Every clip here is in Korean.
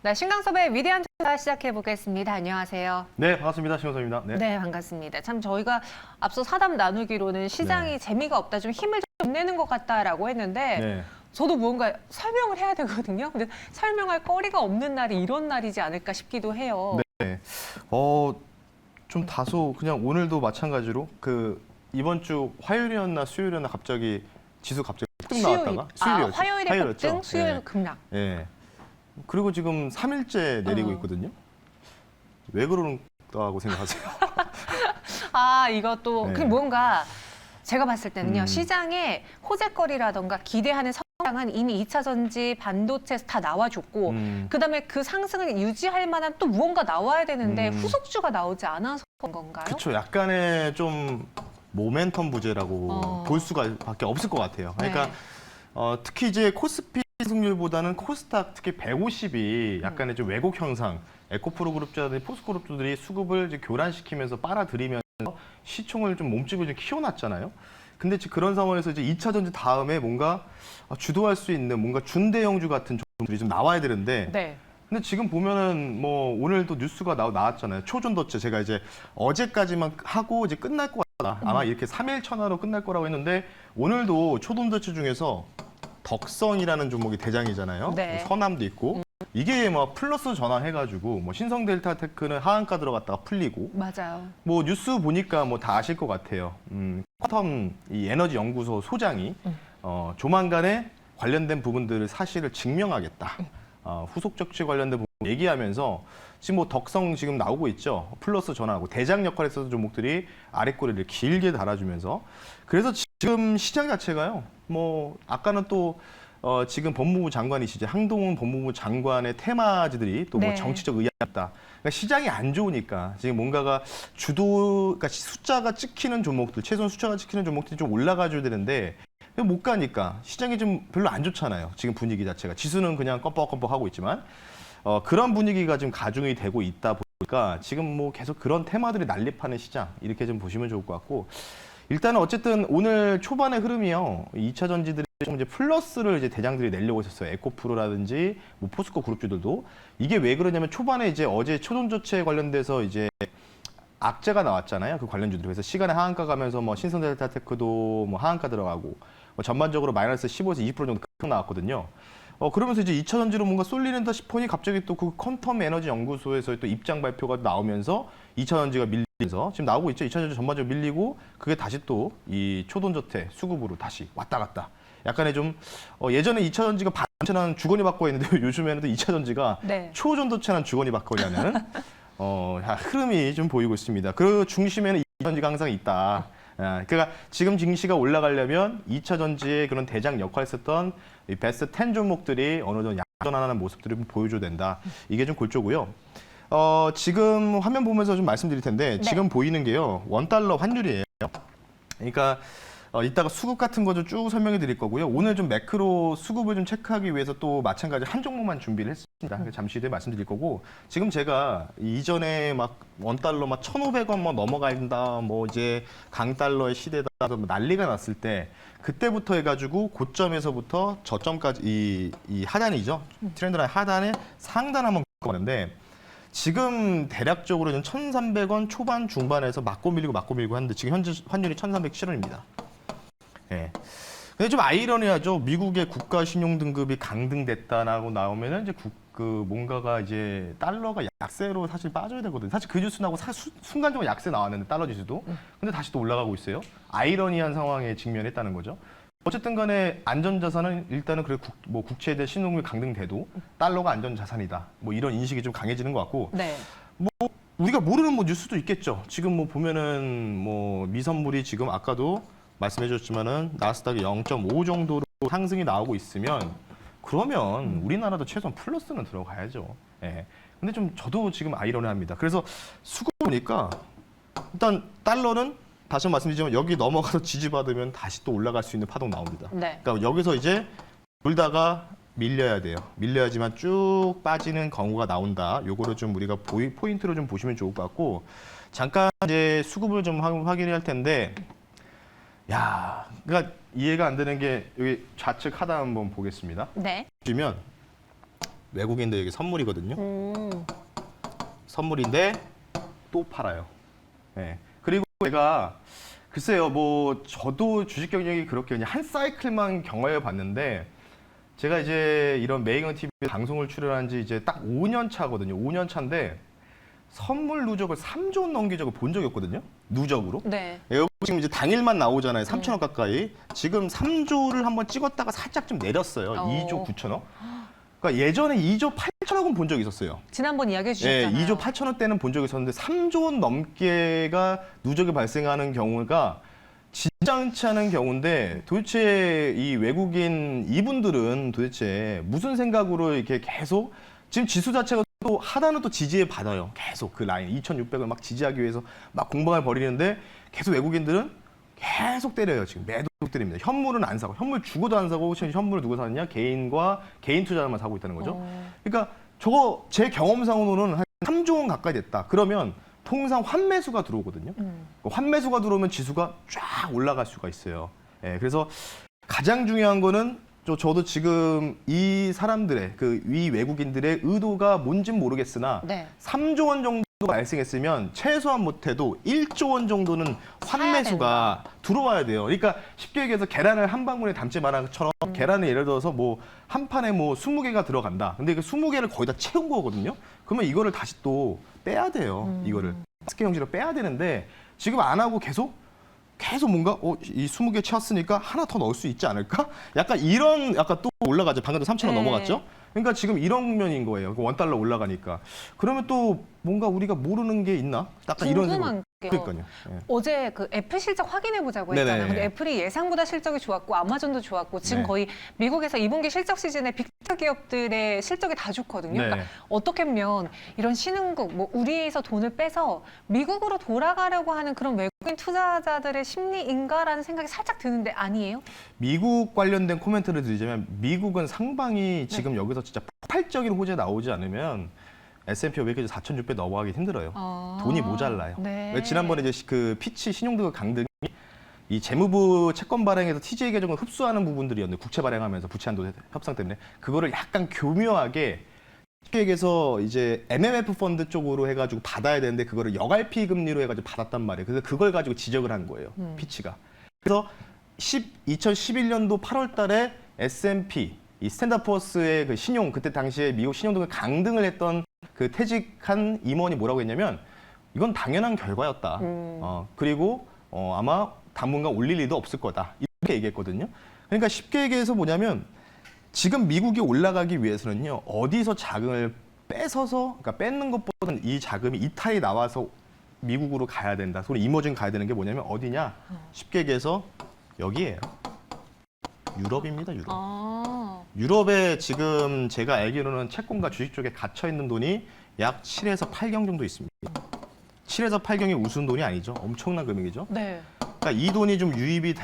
네, 신강섭의 위대한 투자 시작해 보겠습니다. 안녕하세요. 네, 반갑습니다. 신원섭입니다. 네, 반갑습니다. 참 저희가 앞서 사담 나누기로는 시장이 네. 재미가 없다, 좀 힘을 좀 내는 것 같다라고 했는데 네. 저도 무언가 설명을 해야 되거든요. 근데 설명할 거리가 없는 날이 이런 날이지 않을까 싶기도 해요. 네. 좀 다소 그냥 오늘도 마찬가지로 이번 주 화요일이었나 수요일이었나 갑자기 지수 갑자기 뚝 나왔다가 수요일이었죠. 화요일에 급등, 수요일 네. 급락. 네. 그리고 지금 3일째 내리고 있거든요. 왜 그런다고 생각하세요? 이것도 네. 그 뭔가 제가 봤을 때는요. 시장에 호재거리라던가 기대하는 성장은 이미 2차 전지, 반도체에서 다 나와줬고 그다음에 그 상승을 유지할 만한 또 무언가 나와야 되는데 후속주가 나오지 않아서 그런 건가요? 그렇죠. 약간의 좀 모멘텀 부재라고 볼 수가 밖에 없을 것 같아요. 그러니까 네. 특히 이제 코스피 승률보다는 코스닥 특히 150이 약간의 좀 왜곡 현상, 에코프로 그룹주라든지 포스코그룹주들이 수급을 이제 교란시키면서 빨아들이면서 시총을 좀 몸집을 좀 키워놨잖아요. 근데 지금 그런 상황에서 이제 2차 전지 다음에 뭔가 주도할 수 있는 뭔가 준대형주 같은 종들이 좀 나와야 되는데 네. 근데 지금 보면은 뭐 오늘도 뉴스가 나왔잖아요. 초전도체 제가 이제 어제까지만 하고 이제 끝날 것 같다. 아마 이렇게 3일 천하로 끝날 거라고 했는데 오늘도 초전도체 중에서 덕성이라는 종목이 대장이잖아요. 네. 뭐 서남도 있고 이게 뭐 플러스 전환해가지고 뭐 신성델타테크는 하한가 들어갔다가 풀리고 맞아요. 뭐 뉴스 보니까 뭐 다 아실 것 같아요. 쿼텀 이 에너지 연구소 소장이 조만간에 관련된 부분들을 사실을 증명하겠다. 후속 적치 관련된 부분 얘기하면서 지금 뭐 덕성 지금 나오고 있죠. 플러스 전환하고 대장 역할에 있어서 종목들이 아랫꼬리를 길게 달아주면서 그래서 지금 시장 자체가요. 뭐 아까는 또 지금 법무부 장관이시죠. 한동훈 법무부 장관의 테마지들이 또 뭐 네. 정치적 의향이 있다. 그러니까 시장이 안 좋으니까 지금 뭔가가 그러니까 숫자가 찍히는 종목들, 최소한 숫자가 찍히는 종목들이 좀 올라가줘야 되는데 못 가니까 시장이 좀 별로 안 좋잖아요. 지금 분위기 자체가. 지수는 그냥 껌뻑껌뻑 하고 있지만 그런 분위기가 지금 가중이 되고 있다 보니까 지금 뭐 계속 그런 테마들이 난립하는 시장 이렇게 좀 보시면 좋을 것 같고 일단은 어쨌든 오늘 초반의 흐름이요. 2차 전지들이 좀 이제 플러스를 이제 대장들이 내려고 했었어요. 에코프로라든지 뭐 포스코 그룹주들도 이게 왜 그러냐면 초반에 이제 어제 초전조체 관련돼서 이제 악재가 나왔잖아요. 그 관련주들. 그래서 시간에 하한가 가면서 뭐 신성델타테크도 뭐 하한가 들어가고 뭐 전반적으로 마이너스 15에서 20% 정도 급등 나왔거든요. 그러면서 이제 2차 전지로 뭔가 쏠리는다 싶으니 갑자기 또 그 퀀텀 에너지 연구소에서 또 입장 발표가 나오면서 2차 전지가 밀리면서 지금 나오고 있죠. 2차 전지 전반적으로 밀리고 그게 다시 또 이 초돈저태 수급으로 다시 왔다 갔다. 약간의 좀 예전에 2차 전지가 반도체는 주거니 받고 있는데 요즘에는 또 2차 전지가 네. 초전도체는 주거니 받고 하는 흐름이 좀 보이고 있습니다. 그 중심에는 2차 전지가 항상 있다. 그러니까 지금 증시가 올라가려면 2차 전지의 그런 대장 역할을 했었던 이 베스트 10 종목들이 어느 정도 약전하는 모습들을 보여줘야 된다. 이게 좀 골조고요. 지금 화면 보면서 좀 말씀드릴 텐데 네. 지금 보이는 게요. 원달러 환율이에요. 그러니까 이따가 수급 같은 거 좀 쭉 설명해 드릴 거고요. 오늘 좀 매크로 수급을 좀 체크하기 위해서 또 마찬가지 한 종목만 준비를 했습니다. 잠시 뒤에 말씀드릴 거고 지금 제가 이전에 막 원달러 막 1,500원 뭐 넘어간다 뭐 이제 강달러의 시대다 뭐 난리가 났을 때 그때부터 해가지고 고점에서부터 저점까지 이 하단이죠. 트렌드 라인 하단에 상단 한번 가는데 지금 대략적으로 1,300원 초반 중반에서 맞고 밀고 하는데 지금 현재 환율이 1,307원입니다. 예. 근데 좀 아이러니하죠. 미국의 국가 신용 등급이 강등됐다라고 나오면은 이제 뭔가가 이제 달러가 약세로 사실 빠져야 되거든요. 사실 그 뉴스 나고 순간적으로 약세 나왔는데 달러 지수도. 근데 다시 또 올라가고 있어요. 아이러니한 상황에 직면했다는 거죠. 어쨌든 간에 안전자산은 일단은 그래 국채에 대한 신용이 강등돼도 달러가 안전자산이다. 뭐 이런 인식이 좀 강해지는 것 같고. 네. 우리가 모르는 뭐 뉴스도 있겠죠. 지금 뭐 보면은 뭐 미선물이 지금 아까도 말씀해 주셨지만은 나스닥이 0.5 정도로 상승이 나오고 있으면 그러면 우리나라도 최소한 플러스는 들어가야죠. 예. 근데 좀 저도 지금 아이러니합니다. 그래서 수급 보니까 일단 달러는 다시 말씀드리지만 여기 넘어가서 지지받으면 다시 또 올라갈 수 있는 파동 나옵니다. 네. 그러니까 여기서 이제 돌다가 밀려야 돼요. 밀려야지만 쭉 빠지는 경우가 나온다. 요거를 좀 우리가 포인트로 좀 보시면 좋을 것 같고 잠깐 이제 수급을 좀 확인해야 할 텐데 야, 그러니까 이해가 안 되는 게 여기 좌측 하단 한번 보겠습니다. 네. 보시면 외국인들에게 선물이거든요. 선물인데 또 팔아요. 네. 그리고 제가 글쎄요, 뭐 저도 주식 경력이 그렇게 그냥 한 사이클만 경험해 봤는데 제가 이제 이런 메이건 TV 방송을 출연한 지 이제 딱 5년 차거든요. 5년 차인데 선물 누적을 3조 원 넘긴 적을 본 적이 없거든요. 누적으로. 네. 여기 지금 이제 당일만 나오잖아요. 3천억 가까이. 지금 3조를 한번 찍었다가 살짝 좀 내렸어요. 2조 9천억. 그러니까 예전에 2조 8천억은 본 적이 있었어요. 지난번 이야기해 주셨잖아요. 2조 8천억 때는 본 적이 있었는데 3조 원 넘게가 누적이 발생하는 경우가 진짜치 않은 경우인데 도대체 이 외국인 이분들은 도대체 무슨 생각으로 이렇게 계속 지금 지수 자체가 또 하단은 또 지지에 받아요. 계속 그 라인 2,600을 막 지지하기 위해서 막 공방을 벌이는데 계속 외국인들은 계속 때려요. 지금 매도 때립니다. 현물은 안 사고 현물 주고도 안 사고 현물을 누구 사느냐? 개인과 개인 투자만 사고 있다는 거죠. 그러니까 저거 제 경험상으로는 한 3조 원 가까이 됐다. 그러면 통상 환매수가 들어오거든요. 환매수가 들어오면 지수가 쫙 올라갈 수가 있어요. 예, 그래서 가장 중요한 거는 저도 지금 이 사람들의 이 외국인들의 의도가 뭔진 모르겠으나 네. 3조 원 정도 발생했으면 최소한 못해도 1조 원 정도는 환매수가 들어와야 돼요. 그러니까 쉽게 얘기해서 계란을 한 방울에 담지 마라는 것처럼 계란을 예를 들어서 뭐 한 판에 뭐 20개가 들어간다. 근데 그 20개를 거의 다 채운 거거든요. 그러면 이거를 다시 또 빼야 돼요. 이거를 스케일 형식으로 빼야 되는데 지금 안 하고 계속 뭔가 이 20개 채웠으니까 하나 더 넣을 수 있지 않을까? 약간 이런 약간 또 올라가죠. 방금도 3,000원 네. 넘어갔죠. 그러니까 지금 이런 면인 거예요. 원달러 올라가니까. 그러면 또 뭔가 우리가 모르는 게 있나? 약간 이런 생각. 궁금한 게요. 그러니까요. 예. 어제 그 애플 실적 확인해 보자고 네네. 했잖아요. 근데 애플이 예상보다 실적이 좋았고 아마존도 좋았고 지금 네. 거의 미국에서 2분기 실적 시즌에 빅테크 기업들의 실적이 다 좋거든요. 네. 그러니까 어떻게 보면 이런 신흥국, 뭐 우리에서 돈을 빼서 미국으로 돌아가려고 하는 그런 외국인 투자자들의 심리인가라는 생각이 살짝 드는데 아니에요? 미국 관련된 코멘트를 드리자면 미국은 상방이 지금 네. 여기서 진짜 폭발적인 호재 나오지 않으면 S&P 500이 4,600 넘어가기 힘들어요. 돈이 모자라요. 네. 지난번에 이제 그 피치 신용등급 강등이 이 재무부 채권 발행에서 TJ 계정을 흡수하는 부분들이었는데 국채 발행하면서 부채 한도 협상 때문에 그거를 약간 교묘하게 쉽게 얘기해서 이제 MMF 펀드 쪽으로 해가지고 받아야 되는데 그거를 여갈피 금리로 해가지고 받았단 말이에요. 그래서 그걸 가지고 지적을 한 거예요. 피치가. 그래서 2011년도 8월 달에 S&P 이 스탠다드포어스의 그 신용 그때 당시에 미국 신용등급 강등을 했던 그 퇴직한 임원이 뭐라고 했냐면 이건 당연한 결과였다. 그리고 아마 당분간 올릴 일도 없을 거다. 이렇게 얘기했거든요. 그러니까 쉽게 얘기해서 뭐냐면 지금 미국이 올라가기 위해서는요. 어디서 자금을 뺏어서 그러니까 뺏는 것보다는 이 자금이 이탈이 나와서 미국으로 가야 된다. 소위 이머징 가야 되는 게 뭐냐면 어디냐? 쉽게 얘기해서 여기예요. 유럽입니다. 유럽. 유럽에 지금 제가 알기로는 채권과 주식 쪽에 갇혀 있는 돈이 약 7에서 8경 정도 있습니다. 7에서 8경이 우스운 돈이 아니죠. 엄청난 금액이죠. 네. 그러니까 이 돈이 좀 유입이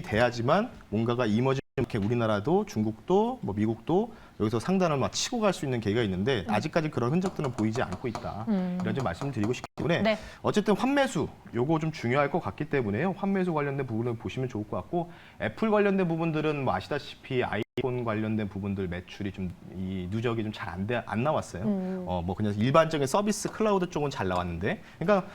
돼야지만 뭔가가 이머징 이렇게 우리나라도 중국도 뭐 미국도 여기서 상단을 막 치고 갈 수 있는 계기가 있는데 아직까지 그런 흔적들은 보이지 않고 있다. 이런 좀 말씀을 드리고 싶기 때문에 네. 어쨌든 환매수 요거 좀 중요할 것 같기 때문에요. 환매수 관련된 부분을 보시면 좋을 것 같고 애플 관련된 부분들은 뭐 아시다시피 아이폰 관련된 부분들 매출이 좀 이 누적이 좀 잘 안 나왔어요. 뭐 그냥 일반적인 서비스 클라우드 쪽은 잘 나왔는데 그러니까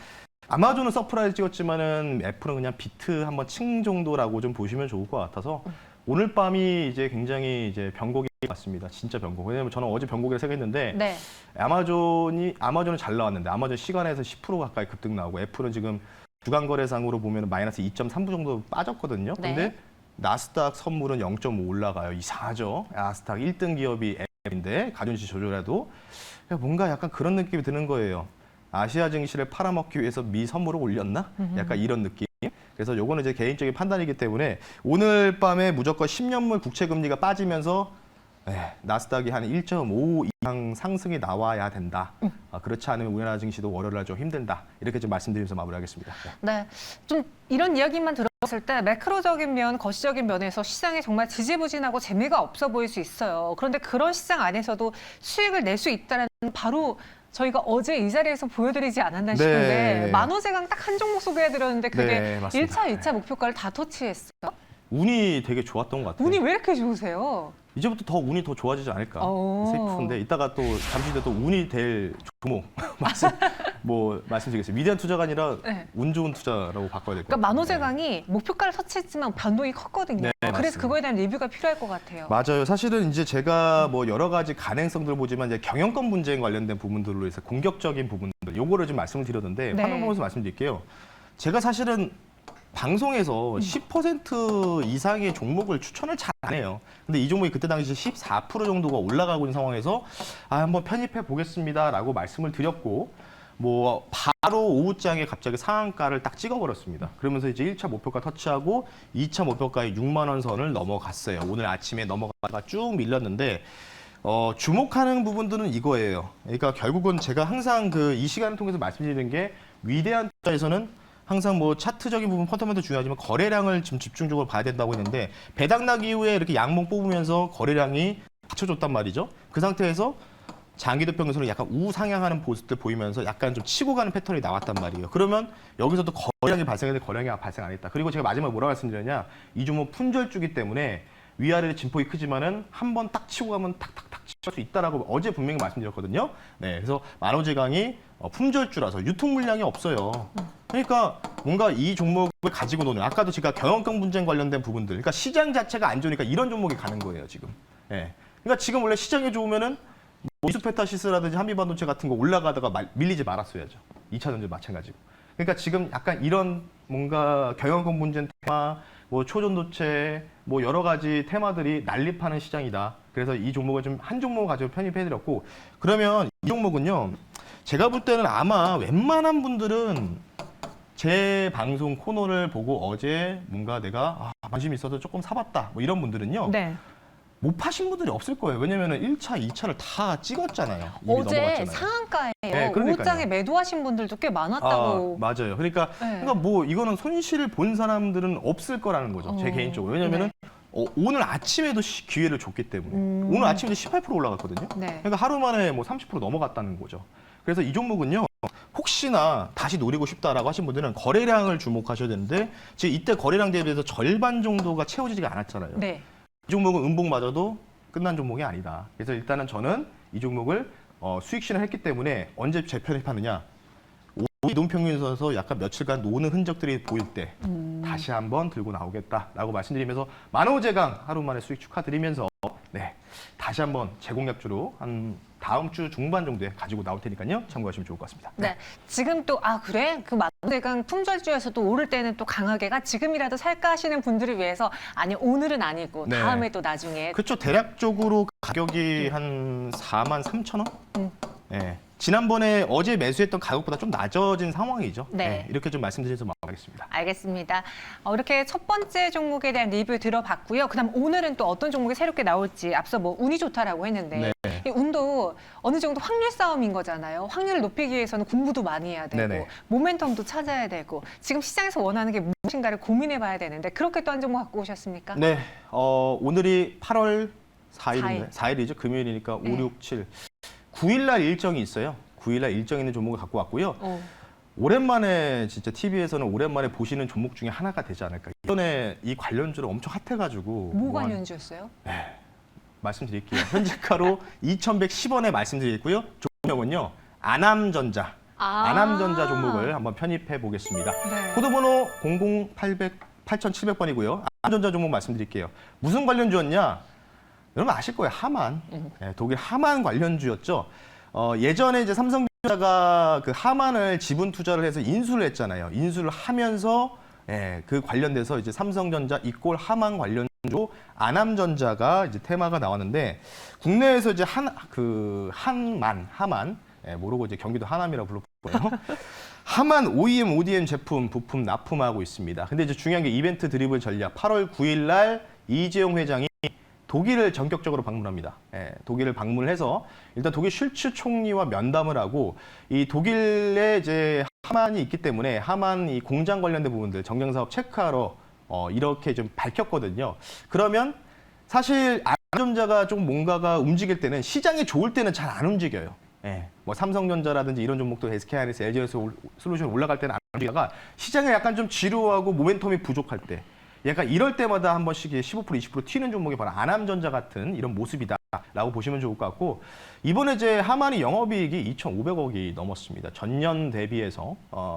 아마존은 서프라이즈 찍었지만은 애플은 그냥 비트 한번 층 정도라고 좀 보시면 좋을 것 같아서 오늘 밤이 이제 굉장히 이제 변곡이 같습니다. 진짜 변곡. 왜냐면 저는 어제 변곡이라 생각했는데 네. 아마존은 잘 나왔는데 아마존 시간에서 10% 가까이 급등 나오고 애플은 지금 주간 거래상으로 보면 마이너스 2.3% 정도 빠졌거든요. 네. 근데 나스닥 선물은 0.5 올라가요. 이상하죠. 나스닥 1등 기업이 애플인데 가중치 조절해도 뭔가 약간 그런 느낌이 드는 거예요. 아시아 증시를 팔아먹기 위해서 미 선물을 올렸나? 약간 이런 느낌. 그래서 요거는 이제 개인적인 판단이기 때문에 오늘 밤에 무조건 10년물 국채 금리가 빠지면서 나스닥이 한 1.5 이상 상승이 나와야 된다. 그렇지 않으면 우리나라 증시도 월요일 날 좀 힘들다. 이렇게 좀 말씀드리면서 마무리하겠습니다. 네, 좀 이런 이야기만 들었을 때 매크로적인 면, 거시적인 면에서 시장이 정말 지지부진하고 재미가 없어 보일 수 있어요. 그런데 그런 시장 안에서도 수익을 낼 수 있다는 바로 저희가 어제 이 자리에서 보여드리지 않았나 싶은데 만호제강 딱 한 종목 소개해드렸는데 그게 맞습니다. 1차, 2차 목표가를 다 터치했어요. 운이 되게 좋았던 것 같아요. 운이 왜 이렇게 좋으세요? 이제부터 더 운이 더 좋아지지 않을까 오. 싶은데 이따가 또 잠시 뒤에 또 운이 될 종목 말씀드리겠습니다. 위대한 투자가 아니라 네. 운 좋은 투자라고 바꿔야 될 것 같아요. 그러니까 만호제강이 목표가를 설치했지만 변동이 컸거든요. 네, 그래서 맞습니다. 그거에 대한 리뷰가 필요할 것 같아요. 맞아요. 사실은 이제 제가 뭐 여러 가지 가능성들을 보지만 이제 경영권 분쟁 관련된 부분들로 해서 공격적인 부분들 요거를 좀 말씀을 드렸는데 네. 화면 보면서 말씀드릴게요. 제가 사실은 방송에서 10% 이상의 종목을 추천을 잘 안 해요. 근데 이 종목이 그때 당시 14% 정도가 올라가고 있는 상황에서 한번 편입해 보겠습니다라고 말씀을 드렸고 뭐 바로 오후장에 갑자기 상한가를 딱 찍어버렸습니다. 그러면서 이제 1차 목표가 터치하고 2차 목표가의 6만 원 선을 넘어갔어요. 오늘 아침에 넘어가다가 쭉 밀렸는데 주목하는 부분들은 이거예요. 그러니까 결국은 제가 항상 이 시간을 통해서 말씀드리는 게 위대한 투자에서는 항상 뭐 차트적인 부분 펀더멘도 중요하지만 거래량을 좀 집중적으로 봐야 된다고 했는데 배당 나기 이후에 이렇게 양봉 뽑으면서 거래량이 받쳐줬단 말이죠. 그 상태에서 장기도평에서는 약간 우상향하는 모습들 보이면서 약간 좀 치고 가는 패턴이 나왔단 말이에요. 그러면 여기서도 거래량이 발생했는데 거래량이 발생 안 했다. 그리고 제가 마지막에 뭐라고 말씀드렸냐. 이 종목 품절주기 때문에 위아래로 진폭이 크지만은 한 번 딱 치고 가면 탁탁탁 칠 수 있다라고 어제 분명히 말씀드렸거든요. 네, 그래서 만호제강이 품절주라서 유통 물량이 없어요. 그러니까 뭔가 이 종목을 가지고 노는 아까도 제가 경영권 분쟁 관련된 부분들, 그러니까 시장 자체가 안 좋으니까 이런 종목이 가는 거예요 지금. 네. 그러니까 지금 원래 시장이 좋으면은 이수페타시스라든지 한미반도체 같은 거 올라가다가 밀리지 말았어야죠. 2차전지 마찬가지고. 그러니까 지금 약간 이런 뭔가 경영권 분쟁 테마, 뭐 초전도체, 뭐 여러 가지 테마들이 난립하는 시장이다. 그래서 이 종목을 좀 한 종목 가지고 편입해드렸고, 그러면 이 종목은요, 제가 볼 때는 아마 웬만한 분들은 제 방송 코너를 보고 어제 뭔가 내가 관심이 있어서 조금 사봤다. 뭐 이런 분들은요. 네. 못 파신 분들이 없을 거예요. 왜냐면은 1차, 2차를 다 찍었잖아요. 이미 어제 넘어갔잖아요. 상한가예요. 네, 그러니까요. 오후장에 매도하신 분들도 꽤 많았다고. 맞아요. 그러니까, 네. 그러니까 뭐 이거는 손실을 본 사람들은 없을 거라는 거죠. 제 개인적으로. 왜냐면은 오늘 아침에도 기회를 줬기 때문에. 오늘 아침에도 18% 올라갔거든요. 네. 그러니까 하루 만에 뭐 30% 넘어갔다는 거죠. 그래서 이 종목은요. 혹시나 다시 노리고 싶다라고 하신 분들은 거래량을 주목하셔야 되는데 지금 이때 거래량 대비해서 절반 정도가 채워지지가 않았잖아요. 네. 이 종목은 음봉마저도 끝난 종목이 아니다. 그래서 일단은 저는 이 종목을 수익 실현했기 때문에 언제 재편입하느냐. 이동평균선에서 약간 며칠간 노는 흔적들이 보일 때 다시 한번 들고 나오겠다라고 말씀드리면서 만호제강 하루 만에 수익 축하드리면서 네, 다시 한번 재공략주로 한 다음 주 중반 정도에 가지고 나올 테니까요. 참고하시면 좋을 것 같습니다. 네. 지금 또 그래? 그 만호제강 품절주에서도 오를 때는 또 강하게가 지금이라도 살까 하시는 분들을 위해서 아니 오늘은 아니고 네. 다음에 또 나중에 그렇죠. 대략적으로 가격이 한 43,000원? 네. 지난번에 어제 매수했던 가격보다 좀 낮아진 상황이죠. 네. 이렇게 좀 말씀드려서 마무리하겠습니다. 알겠습니다. 이렇게 첫 번째 종목에 대한 리뷰 들어봤고요. 그다음 오늘은 또 어떤 종목이 새롭게 나올지 앞서 뭐 운이 좋다라고 했는데 네. 이 운도 어느 정도 확률 싸움인 거잖아요. 확률을 높이기 위해서는 공부도 많이 해야 되고 네네. 모멘텀도 찾아야 되고 지금 시장에서 원하는 게 무엇인가를 고민해봐야 되는데 그렇게 또 한 종목 갖고 오셨습니까? 네, 오늘이 8월 4일인가요? 4일. 4일이죠. 금요일이니까 네. 5, 6, 7. 9일날 일정이 있어요. 9일날 일정 있는 종목을 갖고 왔고요. 오랜만에 진짜 TV에서는 오랜만에 보시는 종목 중에 하나가 되지 않을까. 이번에 이 관련주로 엄청 핫해가지고 뭐 뭐 한- 관련주였어요? 말씀드릴게요. 현재가로 2,110원에 말씀드리고요. 종목은요. 아남전자. 아남전자 종목을 한번 편입해 보겠습니다. 네. 코드번호 00800-8700번이고요. 아남전자 종목 말씀드릴게요. 무슨 관련주였냐? 여러분 아실 거예요. 하만. 네, 독일 하만 관련주였죠. 예전에 이제 삼성전자가 그 하만을 지분 투자를 해서 인수를 했잖아요. 인수를 하면서 그 관련돼서 이제 삼성전자 이꼴 하만 관련주 아남전자가 이제 테마가 나왔는데 국내에서 이제 하만 모르고 이제 경기도 하남이라고 불렀고요. 하만 OEM, ODM 제품 부품 납품하고 있습니다. 근데 이제 중요한 게 이벤트 드리블 전략 8월 9일 날 이재용 회장이 독일을 전격적으로 방문합니다. 독일을 방문해서 일단 독일 슐츠 총리와 면담을 하고 이 독일에 이제 하만이 있기 때문에 하만 이 공장 관련된 부분들 정량 사업 체크하러 이렇게 좀 밝혔거든요. 그러면 사실 아남전자가 좀 뭔가가 움직일 때는 시장이 좋을 때는 잘 안 움직여요. 뭐 삼성전자라든지 이런 종목도 SK하이닉스, LG에서 솔루션 올라갈 때는 안 움직이다가 시장에 약간 좀 지루하고 모멘텀이 부족할 때 약간 이럴 때마다 한 번씩 15% 20% 튀는 종목이 바로 아남전자 같은 이런 모습이다라고 보시면 좋을 것 같고 이번에 이제 하만이 영업이익이 2,500억이 넘었습니다. 전년 대비해서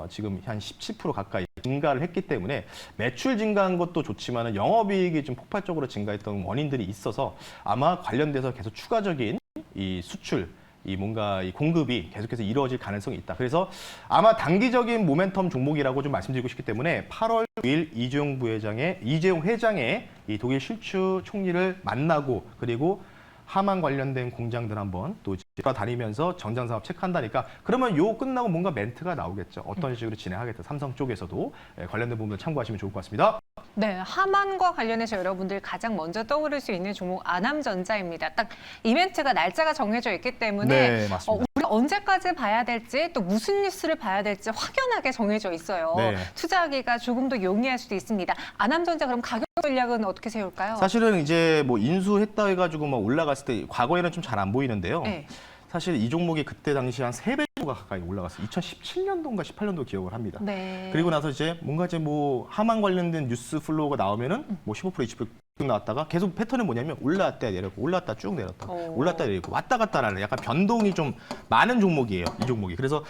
지금 한 17% 가까이 증가를 했기 때문에 매출 증가한 것도 좋지만 영업이익이 좀 폭발적으로 증가했던 원인들이 있어서 아마 관련돼서 계속 추가적인 이 수출 이 뭔가 이 공급이 계속해서 이루어질 가능성이 있다. 그래서 아마 단기적인 모멘텀 종목이라고 좀 말씀드리고 싶기 때문에 8월 9일 이재용 회장의 이 독일 실추 총리를 만나고 그리고 하만 관련된 공장들 한번 또 돌아다니면서 정장 사업 체크한다니까 그러면 요 끝나고 뭔가 멘트가 나오겠죠. 어떤 식으로 진행하겠다. 삼성 쪽에서도 관련된 부분을 참고하시면 좋을 것 같습니다. 네, 하만과 관련해서 여러분들 가장 먼저 떠오를 수 있는 종목 아남전자입니다. 딱 이벤트가 날짜가 정해져 있기 때문에 네, 맞습니다. 우리가 언제까지 봐야 될지 또 무슨 뉴스를 봐야 될지 확연하게 정해져 있어요. 네. 투자하기가 조금 더 용이할 수도 있습니다. 아남전자 그럼 가격 전략은 어떻게 세울까요? 사실은 이제 뭐 인수했다 해가지고 막 올라갔을 때 과거에는 좀 잘 안 보이는데요. 네. 사실 이 종목이 그때 당시 한 3배 정도가 가까이 올라갔어요. 2017년도인가 18년도 기억을 합니다. 네. 그리고 나서 이제 뭔가 이제 뭐 하만 관련된 뉴스 플로우가 나오면은 뭐 15% 20% 쭉 나왔다가 계속 패턴이 뭐냐면 올라왔다 내렸고 올라왔다 쭉 내렸다 올랐다 내리고 왔다 갔다 하는 약간 변동이 좀 많은 종목이에요. 이 종목이. 그래서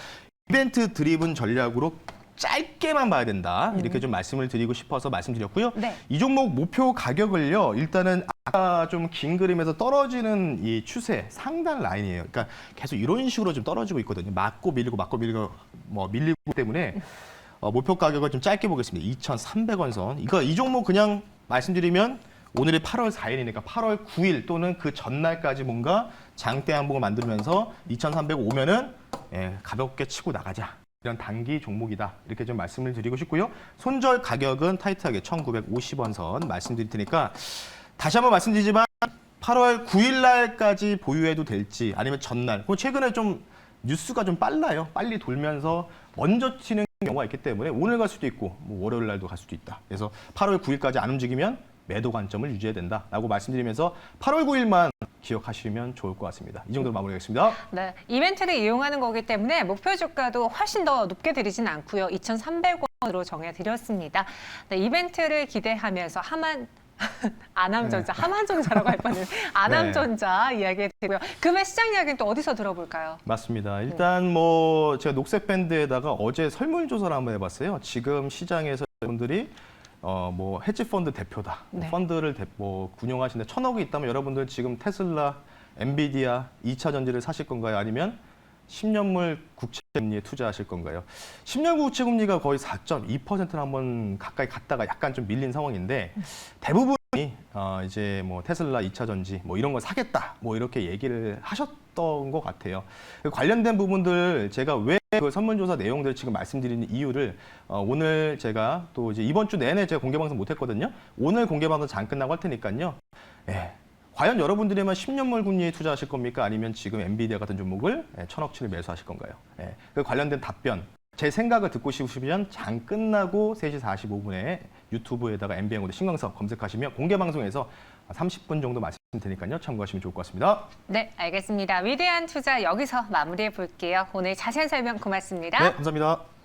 이벤트 드리븐 전략으로 짧게만 봐야 된다. 이렇게 좀 말씀을 드리고 싶어서 말씀드렸고요. 네. 이 종목 목표 가격을요. 일단은 아까 좀 긴 그림에서 떨어지는 이 추세 상단 라인이에요. 그러니까 계속 이런 식으로 좀 떨어지고 있거든요. 맞고 밀리고 뭐 밀리고 때문에 목표 가격을 좀 짧게 보겠습니다. 2,300원 선. 이 종목 그냥 말씀드리면 오늘이 8월 4일이니까 8월 9일 또는 그 전날까지 뭔가 장대 항목을 만들면서 2,300 오면은 가볍게 치고 나가자. 이런 단기 종목이다. 이렇게 좀 말씀을 드리고 싶고요. 손절 가격은 타이트하게 1,950원 선 말씀드릴 테니까 다시 한번 말씀드리지만 8월 9일 날까지 보유해도 될지 아니면 전날. 최근에 좀 뉴스가 좀 빨라요. 빨리 돌면서 먼저 튀는 경우가 있기 때문에 오늘 갈 수도 있고 뭐 월요일 날도 갈 수도 있다. 그래서 8월 9일까지 안 움직이면 매도 관점을 유지해야 된다라고 말씀드리면서 8월 9일만 기억하시면 좋을 것 같습니다. 이 정도로 마무리하겠습니다. 네, 이벤트를 이용하는 거기 때문에 목표 주가도 훨씬 더 높게 드리진 않고요. 2,300원으로 정해드렸습니다. 네, 이벤트를 기대하면서 아남전자, 하만전자라고 할 뻔했는데 아남전자 이야기 드리고요. 그 외 시장 이야기는 또 어디서 들어볼까요? 맞습니다. 일단 뭐 제가 녹색 밴드에다가 어제 설문조사를 한번 해봤어요. 지금 시장에서 여러분들이 뭐 헤지펀드 대표다. 네. 펀드를 운영하시는데 1,000억이 있다면 여러분들 지금 테슬라, 엔비디아, 2차 전지를 사실 건가요? 아니면 10년물 국채금리에 투자하실 건가요? 10년 국채금리가 거의 4.2%를 한번 가까이 갔다가 약간 좀 밀린 상황인데 대부분이 이제 뭐 테슬라 2차 전지 뭐 이런 거 사겠다 뭐 이렇게 얘기를 하셨던 것 같아요. 관련된 부분들 제가 왜 그 설문조사 내용들 지금 말씀드리는 이유를 오늘 제가 또 이제 이번 주 내내 제가 공개 방송 못했거든요. 오늘 공개 방송 잠 끝나고 할 테니까요. 과연 여러분들이면 10년물 금리에 투자하실 겁니까? 아니면 지금 엔비디아 같은 종목을 1,000억치를 매수하실 건가요? 그 관련된 답변, 제 생각을 듣고 싶으시면 장 끝나고 3시 45분에 유튜브에다가 MBN고대 신광석 검색하시면 공개 방송에서 30분 정도 말씀 테니까요. 참고하시면 좋을 것 같습니다. 네, 알겠습니다. 위대한 투자 여기서 마무리해 볼게요. 오늘 자세한 설명 고맙습니다. 네, 감사합니다.